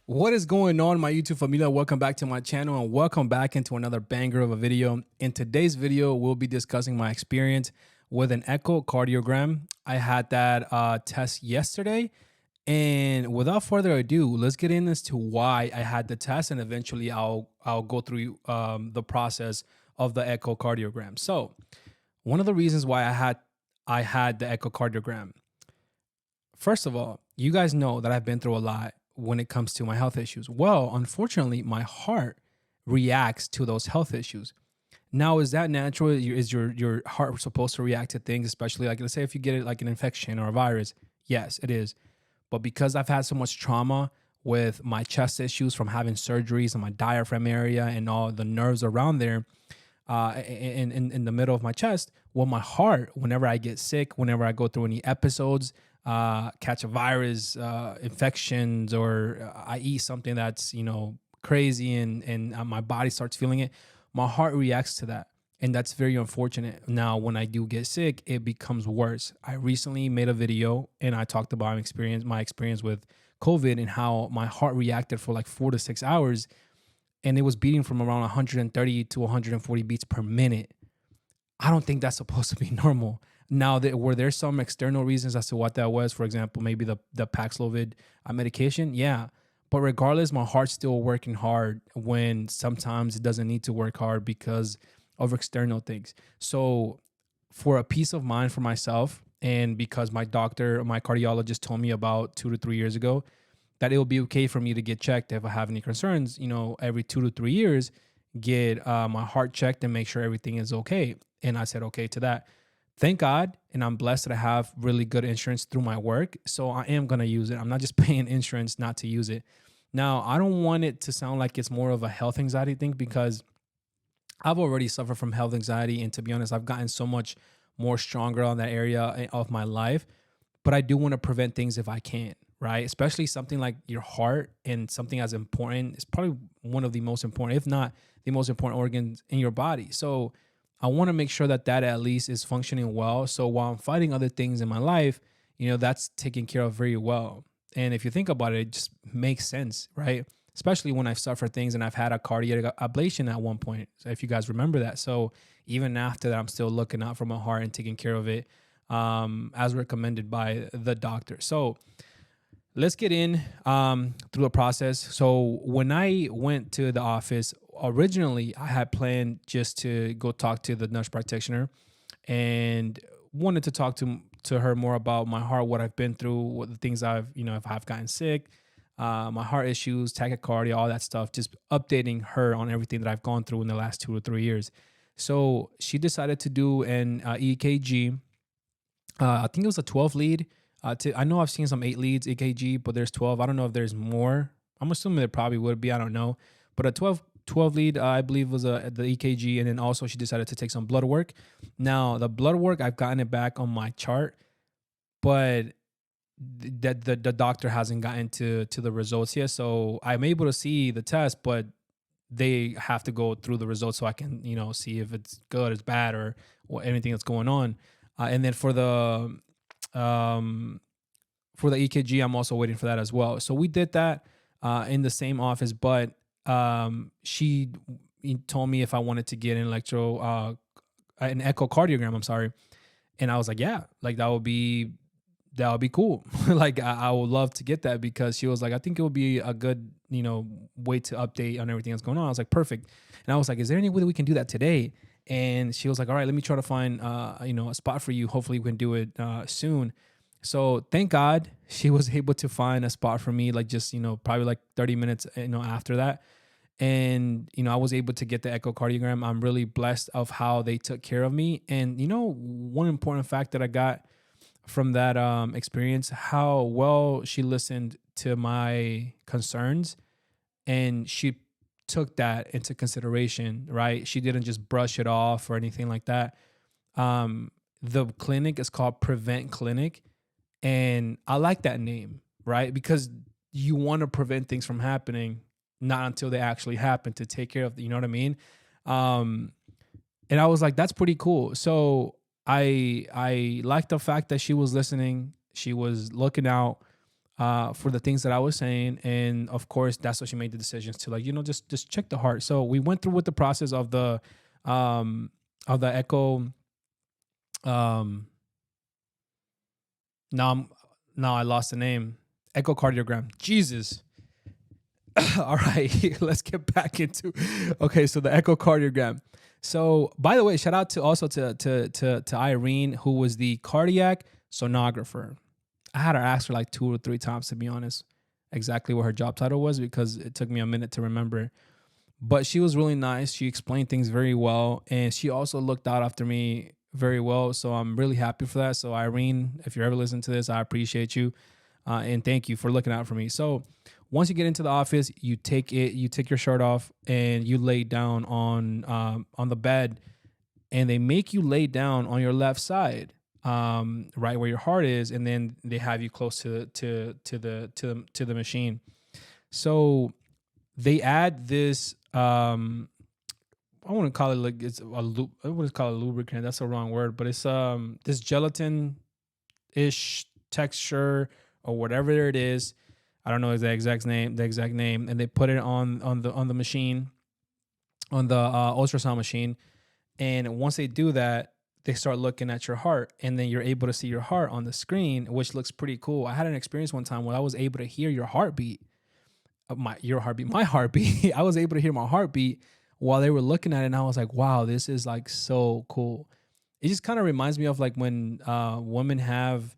What is going on, my YouTube familia? Welcome back to my channel and welcome back into another banger of a video. In today's video, we'll be discussing my experience with an echocardiogram. I had that test yesterday, and without further ado, let's get in as to why I had the test, and eventually I'll go through the process of the echocardiogram. So, one of the reasons why I had the echocardiogram. First of all, you guys know that I've been through a lot when it comes to my health issues. Well, unfortunately, my heart reacts to those health issues. Now, is that natural? Is your heart supposed to react to things, especially like let's say if you get it like an infection or a virus? Yes, it is. But because I've had so much trauma with my chest issues from having surgeries in my diaphragm area and all the nerves around there, in the middle of my chest, well, my heart, whenever I get sick, whenever I go through any episodes, catch a virus, infections, or I eat something that's crazy, and my body starts feeling it, my heart reacts to that. And that's very unfortunate. Now, when I do get sick, it becomes worse. I recently made a video and I talked about my experience with COVID and how my heart reacted for like 4 to 6 hours, and it was beating from around 130 to 140 beats per minute. I don't think that's supposed to be normal. Now, were there some external reasons as to what that was? For example, maybe the Paxlovid medication. Yeah. But regardless, my heart's still working hard when sometimes it doesn't need to work hard because of external things. So for a peace of mind for myself, and because my cardiologist told me about 2 to 3 years ago that it will be okay for me to get checked if I have any concerns, every 2 to 3 years, get my heart checked and make sure everything is okay. And I said okay to that. Thank God, and I'm blessed that I have really good insurance through my work. So I am going to use it. I'm not just paying insurance not to use it. Now, I don't want it to sound like it's more of a health anxiety thing, because I've already suffered from health anxiety. And to be honest, I've gotten so much more stronger on that area of my life. But I do want to prevent things if I can, right? Especially something like your heart, and something as important. It's probably one of the most important, if not the most important organs in your body. So I want to make sure that at least is functioning well. So while I'm fighting other things in my life, that's taken care of very well. And if you think about it, it just makes sense, right? Especially when I've suffered things and I've had a cardiac ablation at one point, so if you guys remember that. So even after that, I'm still looking out for my heart and taking care of it as recommended by the doctor. So let's get in through the process. So when I went to the office, originally I had planned just to go talk to the nurse practitioner and wanted to talk to her more about my heart, what I've been through, what the things if I've gotten sick, my heart issues, tachycardia, all that stuff, just updating her on everything that I've gone through in the last 2 to 3 years. So she decided to do an EKG. I think it was a 12 lead. I know I've seen some 8 leads EKG, but there's 12. I don't know if there's more. I'm assuming there probably would be. I don't know. But a 12 lead, I believe, was the EKG. And then also she decided to take some blood work. Now, the blood work, I've gotten it back on my chart, but the doctor hasn't gotten to the results yet. So I'm able to see the test, but they have to go through the results so I can, see if it's good, it's bad, or anything that's going on. And then for the EKG, I'm also waiting for that as well. So we did that in the same office, but she told me if I wanted to get an echocardiogram. I'm sorry, and I was like, yeah, like that would be cool. Like I would love to get that, because she was like, I think it would be a good way to update on everything that's going on. I was like, perfect. And I was like, is there any way that we can do that today? And she was like, all right, let me try to find a spot for you. Hopefully we can do it soon. So thank God she was able to find a spot for me, like just, probably like 30 minutes, after that. And, I was able to get the echocardiogram. I'm really blessed of how they took care of me. And, one important fact that I got from that experience, how well she listened to my concerns, and she took that into consideration, right? She didn't just brush it off or anything like that. The clinic is called Prevent Clinic. And I like that name, right? Because you want to prevent things from happening, not until they actually happen, to take care of, you know what I mean? And I was like, that's pretty cool. So I like the fact that she was listening. She was looking out. for the things that I was saying. And of course, that's what she made the decisions to, like, just check the heart. So we went through with the process um, of the echo. Um, now I'm, now I lost the name. Echocardiogram. Jesus. All right, let's get back into. Okay, so the echocardiogram. So, by the way, shout out to also to Irene, who was the cardiac sonographer. I had her ask her like 2 or 3 times, to be honest, exactly what her job title was, because it took me a minute to remember. But she was really nice. She explained things very well, and she also looked out after me very well. So I'm really happy for that. So Irene, if you're ever listening to this, I appreciate you, and thank you for looking out for me. So once you get into the office, you take your shirt off, and you lay down on the bed, and they make you lay down on your left side, right where your heart is, and then they have you close to the machine. So they add this, I wouldn't call it like it's a I wouldn't call it lubricant. That's the wrong word, but it's this gelatin ish texture or whatever it is. I don't know the exact name, and they put it on the machine, on the ultrasound machine. And once they do that, they start looking at your heart, and then you're able to see your heart on the screen, which looks pretty cool. I had an experience one time where I was able to hear your heartbeat, my heartbeat. I was able to hear my heartbeat while they were looking at it, and I was like, wow, this is like so cool. It just kind of reminds me of like when women have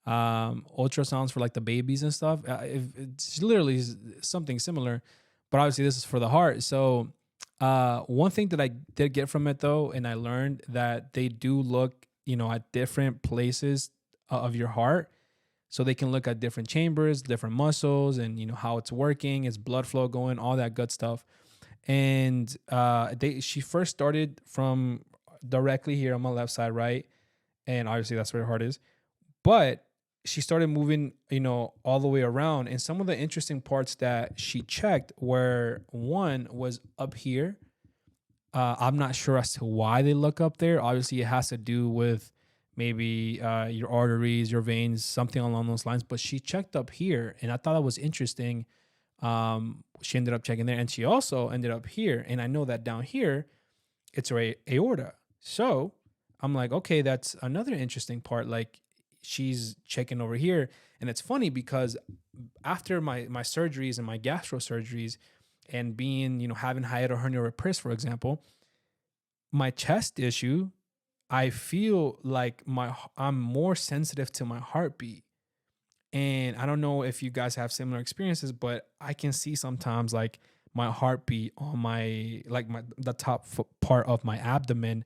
ultrasounds for like the babies and stuff. It's literally something similar, but obviously this is for the heart. So one thing that I did get from it though, and I learned that they do look, at different places of your heart. So they can look at different chambers, different muscles, and how it's working, its blood flow going, all that good stuff. And she first started from directly here on my left side, right? And obviously that's where her heart is. But she started moving, all the way around. And some of the interesting parts that she checked were, one was up here. I'm not sure as to why they look up there. Obviously, it has to do with maybe your arteries, your veins, something along those lines. But she checked up here, and I thought that was interesting. She ended up checking there, and she also ended up here. And I know that down here, it's her aorta. So I'm like, okay, that's another interesting part. Like, she's checking over here. And it's funny because after my surgeries and my gastro surgeries, and being, having hiatal hernia repairs, for example, my chest issue, I feel like I'm more sensitive to my heartbeat. And I don't know if you guys have similar experiences, but I can see sometimes like my heartbeat on the top part of my abdomen,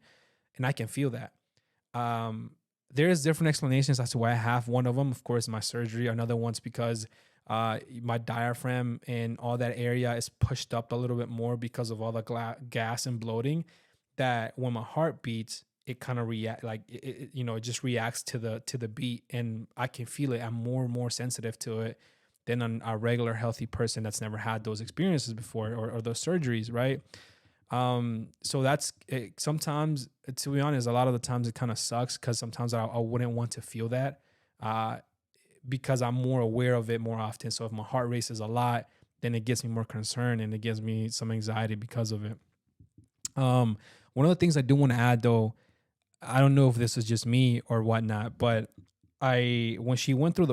and I can feel that. There's different explanations as to why I have. One of them, of course, my surgery. Another one's because my diaphragm and all that area is pushed up a little bit more because of all the gas and bloating. That when my heart beats, it kind of react like it just reacts to the beat, and I can feel it. I'm more and more sensitive to it than a regular healthy person that's never had those experiences before, or those surgeries, right? So that's it. Sometimes, to be honest, a lot of the times it kind of sucks because sometimes I wouldn't want to feel that, because I'm more aware of it more often. So if my heart races a lot, then it gets me more concerned, and it gives me some anxiety because of it. One of the things I do want to add though, I don't know if this is just me or whatnot, but when she went through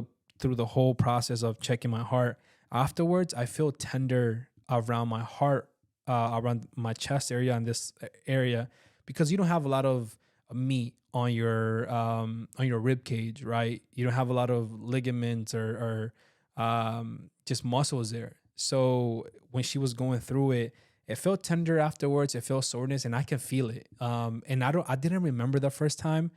the whole process of checking my heart, afterwards I feel tender around my heart, around my chest area and this area, because you don't have a lot of meat on your rib cage, right? You don't have a lot of ligaments or just muscles there. So when she was going through it, it felt tender afterwards. It felt soreness, and I can feel it. And I didn't remember the first time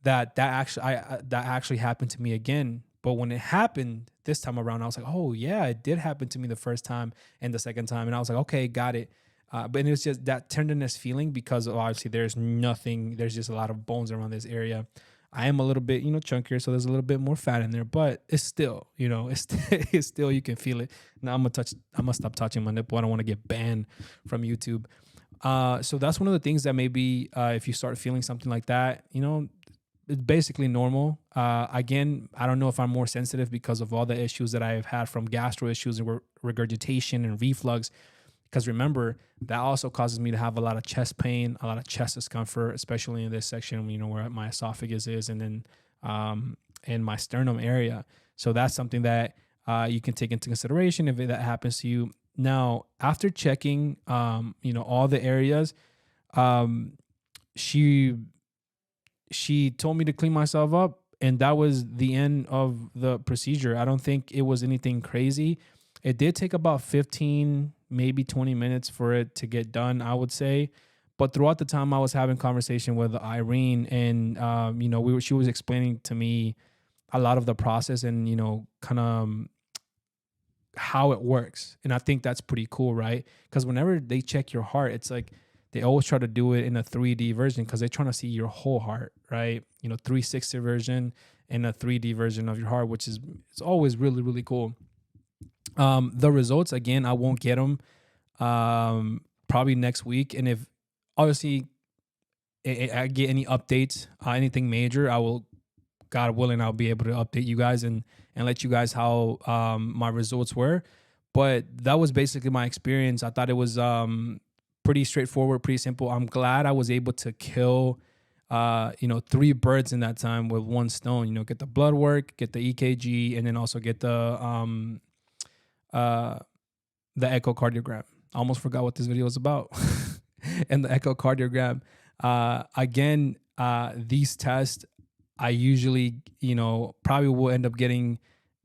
that actually happened to me again. But when it happened this time around, I was like, oh yeah, it did happen to me the first time and the second time, and I was like, okay, got it. But it was just that tenderness feeling because obviously there's just a lot of bones around this area. I am a little bit, chunkier, so there's a little bit more fat in there, but it's still, it's still, you can feel it. Now I'm gonna stop touching my nipple. I don't want to get banned from YouTube. So that's one of the things that maybe if you start feeling something like that, it's basically normal. Again, I don't know if I'm more sensitive because of all the issues that I've had from gastro issues and regurgitation and reflux. Because remember, that also causes me to have a lot of chest pain, a lot of chest discomfort, especially in this section, where my esophagus is, and then in my sternum area. So that's something that you can take into consideration if that happens to you. Now, after checking, all the areas, she told me to clean myself up, and that was the end of the procedure. I don't think it was anything crazy. It did take about 15, maybe 20 minutes for it to get done, I would say. But throughout the time, I was having conversation with Irene, and she was explaining to me a lot of the process and kind of how it works. And I think that's pretty cool, right? Because whenever they check your heart, it's like they always try to do it in a 3D version because they're trying to see your whole heart, right? 360 version and a 3D version of your heart, which is it's always really, really cool. The results, again, I won't get them probably next week. And if obviously I get any updates, anything major, I will, God willing, I'll be able to update you guys and let you guys how my results were. But that was basically my experience. I thought it was pretty straightforward, pretty simple. I'm glad I was able to kill 3 birds in that time with one stone. Get the blood work, get the EKG, and then also get the echocardiogram. I almost forgot what this video was about. And the echocardiogram. Again, these tests, I usually, probably will end up getting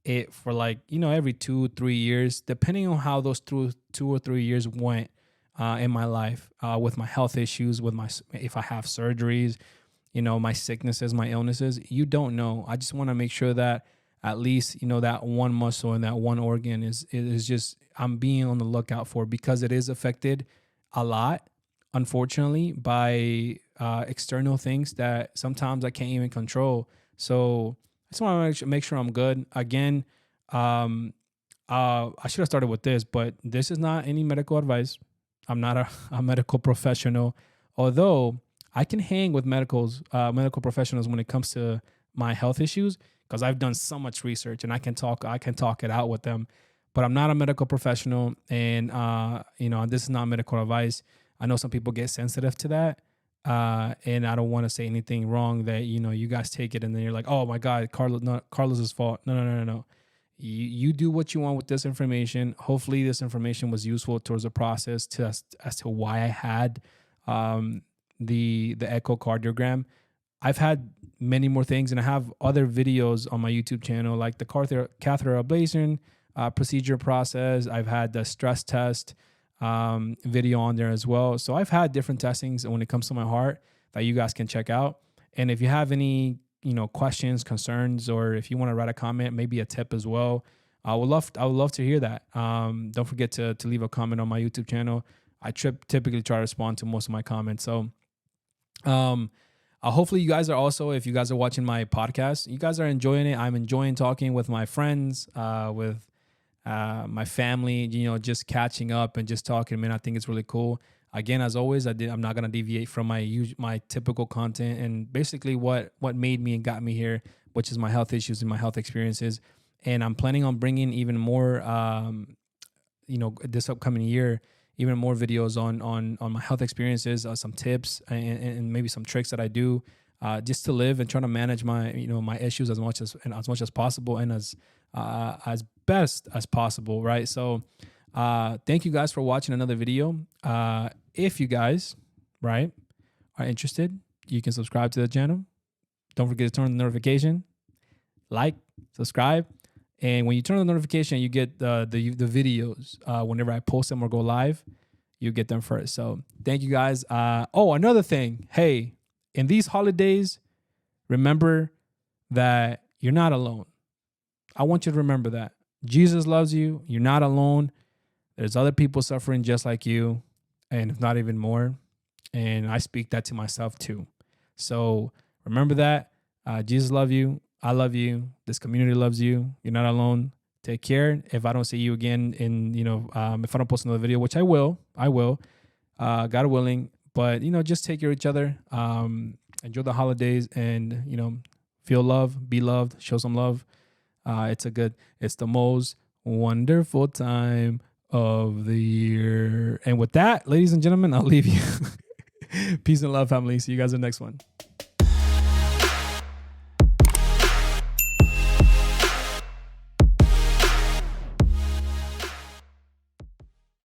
it for every 2-3 years, depending on how those 2 or 3 years went in my life, with my health issues, if I have surgeries, my sicknesses, my illnesses. You don't know. I just want to make sure that at least, that one muscle and that one organ is just, I'm being on the lookout for, because it is affected a lot, unfortunately, by external things that sometimes I can't even control. So I just want to make sure I'm good. Again, I should have started with this, but this is not any medical advice. I'm not a medical professional, although I can hang with medical professionals when it comes to my health issues, because I've done so much research and I can talk it out with them. But I'm not a medical professional, and this is not medical advice. I know some people get sensitive to that, and I don't want to say anything wrong that you guys take it and then you're like, oh my God, Carlos's fault. No. You do what you want with this information. Hopefully, this information was useful towards the process as to why I had the echocardiogram. I've had many more things, and I have other videos on my YouTube channel, like the catheter ablation procedure process. I've had the stress test video on there as well. So I've had different testings when it comes to my heart that you guys can check out. And if you have any questions, concerns, or if you want to write a comment, maybe a tip as well, I would love to hear that. Don't forget to leave a comment on my YouTube channel. I typically try to respond to most of my comments. So hopefully you guys are also, if you guys are watching my podcast, you guys are enjoying it. I'm enjoying talking with my friends, with my family, just catching up and just talking. Man, I think it's really cool. Again, as always, I'm not gonna deviate from my typical content and basically what made me and got me here, which is my health issues and my health experiences. And I'm planning on bringing even more, this upcoming year, even more videos on my health experiences, some tips and maybe some tricks that I do just to live and try to manage my my issues as much as possible and as best as possible, right? So thank you guys for watching another video. If you guys, right, are interested, you can subscribe to the channel. Don't forget to turn on the notification, like, subscribe. And when you turn on the notification, you get the videos whenever I post them or go live, you get them first. So thank you guys. Another thing. Hey, in these holidays, remember that you're not alone. I want you to remember that. Jesus loves you. You're not alone. There's other people suffering just like you, and if not even more. And I speak that to myself too. So remember that. Jesus loves you. I love you. This community loves you. You're not alone. Take care. If I don't see you again if I don't post another video, which I will, God willing. But, just take care of each other. enjoy the holidays, and feel love, be loved, show some love. It's the most wonderful time of the year. And with that, ladies and gentlemen, I'll leave you. Peace and love, family. See you guys in the next one.